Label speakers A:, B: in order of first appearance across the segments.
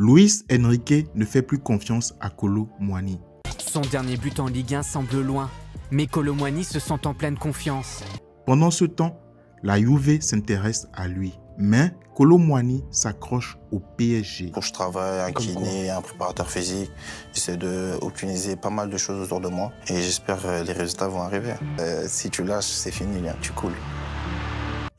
A: Luis Enrique ne fait plus confiance à Kolo Muani.
B: Son dernier but en Ligue 1 semble loin, mais Kolo Muani se sent en pleine confiance.
A: Pendant ce temps, la Juve s'intéresse à lui. Mais Kolo Muani s'accroche au PSG.
C: Je travaille un kiné, un préparateur physique. J'essaie d'optimiser pas mal de choses autour de moi. Et j'espère que les résultats vont arriver. Si tu lâches, c'est fini, tu coules.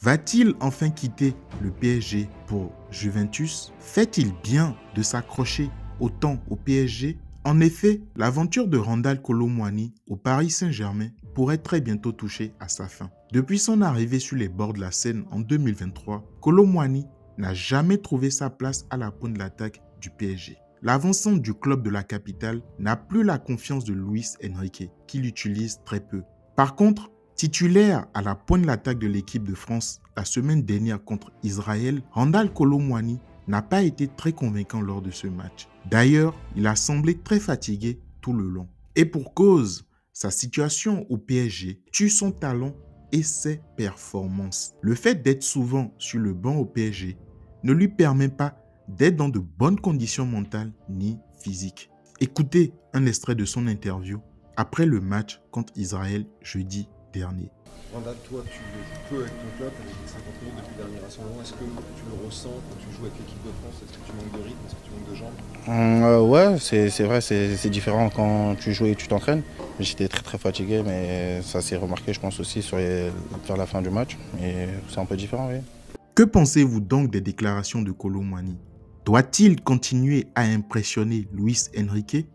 A: Va-t-il enfin quitter le PSG pour Juventus? Fait-il bien de s'accrocher autant au PSG? En effet, l'aventure de Randal Kolo Muani au Paris Saint-Germain pourrait très bientôt toucher à sa fin. Depuis son arrivée sur les bords de la scène en 2023, Kolo Muani n'a jamais trouvé sa place à la pointe de l'attaque du PSG. L'avancement du club de la capitale n'a plus la confiance de Luis Enrique, qui l'utilise très peu. Par contre, titulaire à la pointe de l'attaque de l'équipe de France la semaine dernière contre Israël, Randal Kolo Muani n'a pas été très convaincant lors de ce match. D'ailleurs, il a semblé très fatigué tout le long. Et pour cause, sa situation au PSG tue son talent et ses performances. Le fait d'être souvent sur le banc au PSG ne lui permet pas d'être dans de bonnes conditions mentales ni physiques. Écoutez un extrait de son interview après le match contre Israël jeudi dernier.
D: Randal, toi, tu joues peu avec ton club, avec les 50 minutes depuis le dernier rassemblement. Est-ce que tu le ressens quand tu joues avec l'équipe de France? Est-ce que tu manques de rythme? Est-ce que tu manques de jambes?
C: Ouais, c'est vrai, c'est différent quand tu joues et tu t'entraînes. J'étais très fatigué, mais ça s'est remarqué, je pense, aussi vers la fin du match. Et c'est un peu différent, oui.
A: Que pensez-vous donc des déclarations de Kolo Muani? Doit-il continuer à impressionner Luis Enrique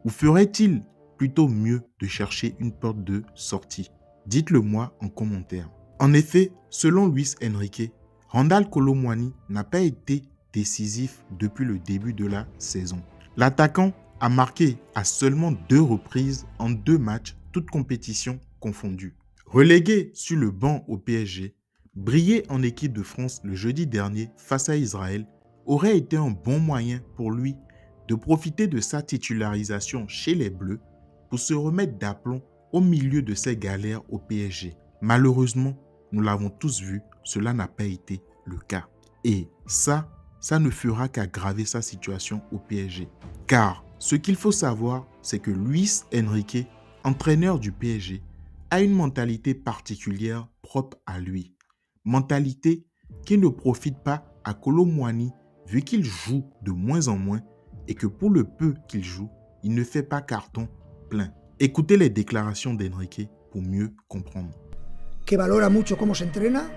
A: ou ferait-il plutôt mieux de chercher une porte de sortie? Dites-le moi en commentaire. En effet, selon Luis Enrique, Randal Kolo Muani n'a pas été décisif depuis le début de la saison. L'attaquant a marqué à seulement 2 reprises en 2 matchs, toutes compétitions confondues. Relégué sur le banc au PSG, briller en équipe de France le jeudi dernier face à Israël aurait été un bon moyen pour lui de profiter de sa titularisation chez les Bleus pour se remettre d'aplomb au milieu de ses galères au PSG. Malheureusement, nous l'avons tous vu, cela n'a pas été le cas. Et ça ne fera qu'aggraver sa situation au PSG. Car ce qu'il faut savoir, c'est que Luis Enrique, entraîneur du PSG, a une mentalité particulière propre à lui. Mentalité qui ne profite pas à Kolo Muani vu qu'il joue de moins en moins et que pour le peu qu'il joue, il ne fait pas carton plein. Écoutez les déclarations d'Enrique pour mieux comprendre.
E: Que valora mucho cómo se entrena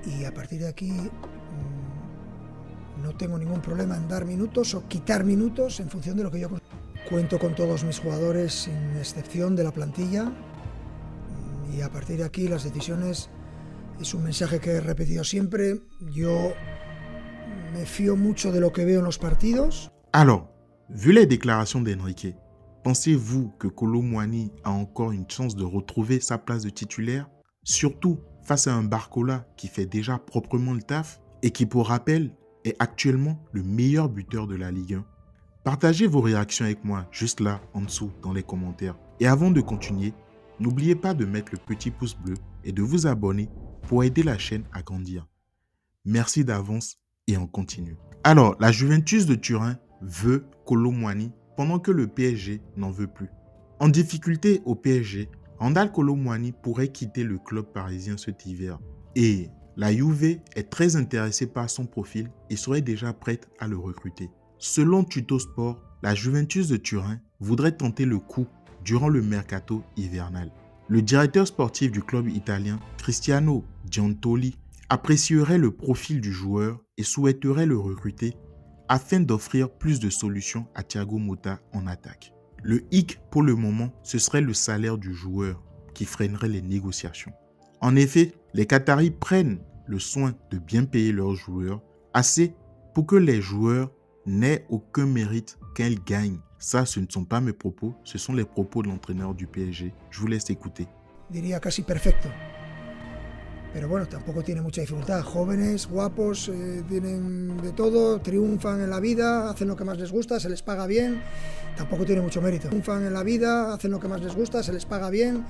E: y a partir de aquí no tengo ningún problema en dar minutos o quitar minutos en función de lo que yo cuento con todos mis jugadores sin excepción de la plantilla y a partir de aquí las decisiones es un mensaje que he repetido siempre. Yo me fío mucho de lo que veo en los partidos.
A: Alors, vu les déclarations d'Enrique, pensez-vous que Kolo Muani a encore une chance de retrouver sa place de titulaire? Surtout face à un Barcola qui fait déjà proprement le taf et qui, pour rappel, est actuellement le meilleur buteur de la Ligue 1. Partagez vos réactions avec moi juste là en dessous dans les commentaires. Et avant de continuer, n'oubliez pas de mettre le petit pouce bleu et de vous abonner pour aider la chaîne à grandir. Merci d'avance et on continue. Alors, la Juventus de Turin veut Kolo Muani pendant que le PSG n'en veut plus. En difficulté au PSG, Randal Kolo Muani pourrait quitter le club parisien cet hiver. Et la Juve est très intéressée par son profil et serait déjà prête à le recruter. Selon Tuttosport, la Juventus de Turin voudrait tenter le coup durant le mercato hivernal. Le directeur sportif du club italien, Cristiano Giuntoli, apprécierait le profil du joueur et souhaiterait le recruter afin d'offrir plus de solutions à Thiago Motta en attaque. Le hic pour le moment, ce serait le salaire du joueur qui freinerait les négociations. En effet, les Qataris prennent le soin de bien payer leurs joueurs, assez pour que les joueurs n'aient aucun mérite quand ils gagnent. Ça, ce ne sont pas mes propos, ce sont les propos de l'entraîneur du PSG. Je vous laisse écouter.
E: Diría casi perfecto. Pero bueno, tampoco tiene mucha dificultad. Jóvenes, guapos, tienen de todo, triunfan en la vida, hacen lo que más les gusta, se les paga bien, tampoco tiene mucho mérito. Triunfan en la vida, hacen lo que más les gusta, se les paga bien,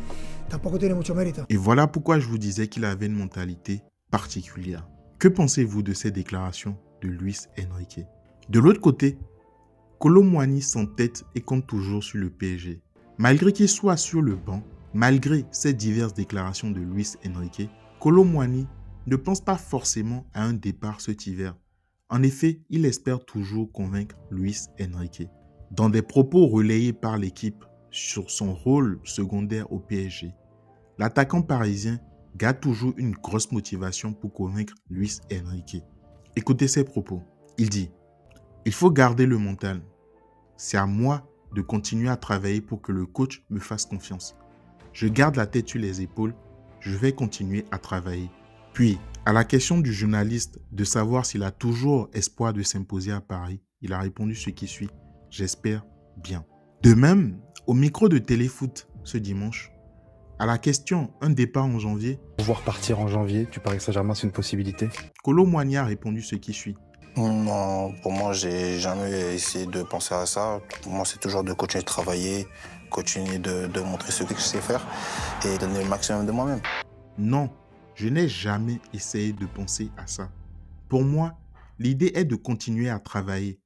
E: tampoco tiene mucho mérito.
A: Et voilà pourquoi je vous disais qu'il avait une mentalité particulière. Que pensez-vous de ces déclarations de Luis Enrique? De l'autre côté, Kolo Muani s'entête et compte toujours sur le PSG. Malgré qu'il soit sur le banc, malgré ces diverses déclarations de Luis Enrique, Kolo Muani ne pense pas forcément à un départ cet hiver. En effet, il espère toujours convaincre Luis Enrique. Dans des propos relayés par l'équipe sur son rôle secondaire au PSG, l'attaquant parisien garde toujours une grosse motivation pour convaincre Luis Enrique. Écoutez ses propos. Il dit « Il faut garder le mental. C'est à moi de continuer à travailler pour que le coach me fasse confiance. Je garde la tête sur les épaules. Je vais continuer à travailler. » Puis, à la question du journaliste de savoir s'il a toujours espoir de s'imposer à Paris, il a répondu ce qui suit. « J'espère bien. » De même, au micro de Téléfoot ce dimanche, à la question « Un départ en janvier ?»
C: Pouvoir partir en janvier, tu Paris Saint-Germain, c'est une possibilité?
A: Kolo Muani a répondu ce qui suit.
C: Non, pour moi, j'ai jamais essayé de penser à ça. Pour moi, c'est toujours de continuer de travailler, continuer de montrer ce que je sais faire et donner le maximum de moi-même.
A: Non, je n'ai jamais essayé de penser à ça. Pour moi, l'idée est de continuer à travailler,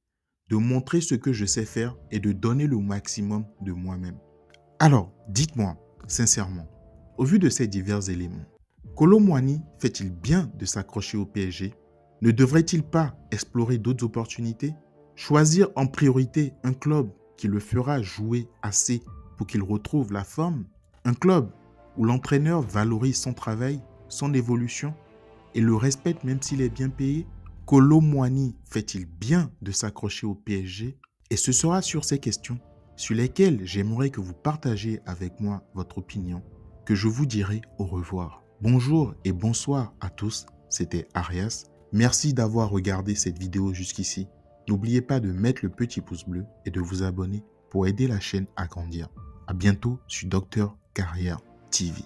A: de montrer ce que je sais faire et de donner le maximum de moi-même. Alors, dites-moi, sincèrement, au vu de ces divers éléments, Kolo Muani fait-il bien de s'accrocher au PSG? Ne devrait-il pas explorer d'autres opportunités? Choisir en priorité un club qui le fera jouer assez pour qu'il retrouve la forme? Un club où l'entraîneur valorise son travail, son évolution et le respecte même s'il est bien payé? Kolo Muani fait-il bien de s'accrocher au PSG? Et ce sera sur ces questions sur lesquelles j'aimerais que vous partagiez avec moi votre opinion, que je vous dirai au revoir. Bonjour et bonsoir à tous, c'était Arias. Merci d'avoir regardé cette vidéo jusqu'ici. N'oubliez pas de mettre le petit pouce bleu et de vous abonner pour aider la chaîne à grandir. À bientôt sur Docteur Carrière TV.